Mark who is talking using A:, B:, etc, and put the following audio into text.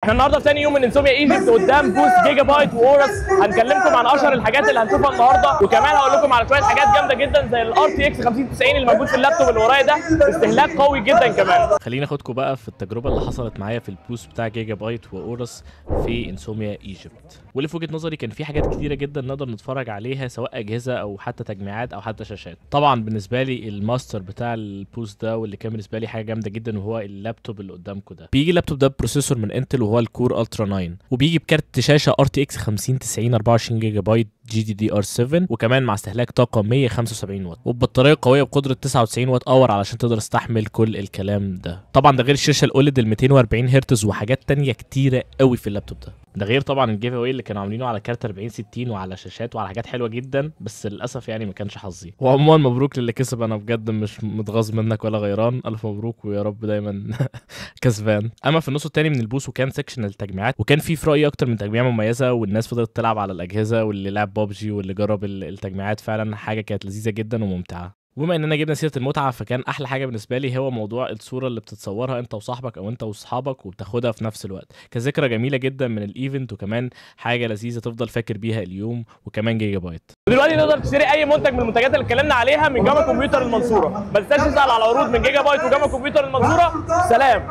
A: احنا النهارده في ثاني يوم من انسوميا ايجيبت قدام بوث جيجا بايت واورس. هنكلمكم عن اشهر الحاجات اللي هنشوفها النهارده، وكمان هقول لكم على شويه حاجات جامده جدا زي الار تي اكس 5090 اللي موجود في اللابتوب اللي ورايا ده، استهلاك قوي جدا كمان.
B: خليني اخدكم بقى في التجربه اللي حصلت معايا في البوث بتاع جيجا بايت واورس في انسوميا ايجيبت، واللي في وجهه نظري كان في حاجات كتيره جدا نقدر نتفرج عليها، سواء اجهزه او حتى تجميعات او حتى شاشات. طبعا بالنسبه لي الماستر بتاع البوث ده واللي كان بالنسبه لي حاجه جامده جدا وهو اللابتوب اللي قدامكم ده. بيجي اللابتوب ده بروسيسور من انتل وهو الكور الترا 9، وبيجي بكارت شاشه ار تي اكس 5090 24 جيجا بايت جي دي دي ار 7، وكمان مع استهلاك طاقه 175 واط، وببطاريه قويه بقدره 99 واط اور علشان تقدر تستحمل كل الكلام ده. طبعا ده غير الشاشه الاوليد ال 240 هرتز وحاجات تانية كتيره قوي في اللابتوب ده غير طبعا الجيف اواي اللي كانوا عاملينه على كارت 4060 وعلى شاشات وعلى حاجات حلوه جدا، بس للاسف يعني ما كانش حظي. وعموما مبروك للي كسب، انا بجد مش متغاظ منك ولا غيران، الف مبروك ويا رب دايما كسبان. اما في النص التاني من البوث وكان سيكشن التجميعات، وكان في رايي اكتر من تجميع مميزه، والناس فضلت تلعب على الاجهزه، واللي لعب بابجي واللي جرب التجميعات، فعلا حاجه كانت لذيذه جدا وممتعه. وبما اننا جبنا سيره المتعه، فكان احلى حاجه بالنسبه لي هو موضوع الصوره اللي بتتصورها انت وصاحبك او انت واصحابك وبتاخدها في نفس الوقت، كذكرى جميله جدا من الايفنت، وكمان حاجه لذيذه تفضل فاكر بيها اليوم. وكمان جيجا بايت
A: ودلوقتي تقدر تشتري اي منتج من المنتجات اللي اتكلمنا عليها من جاما كمبيوتر المنصوره. ما تنساش تسال على عروض من جيجا بايت وجاما كمبيوتر المنصوره. سلام.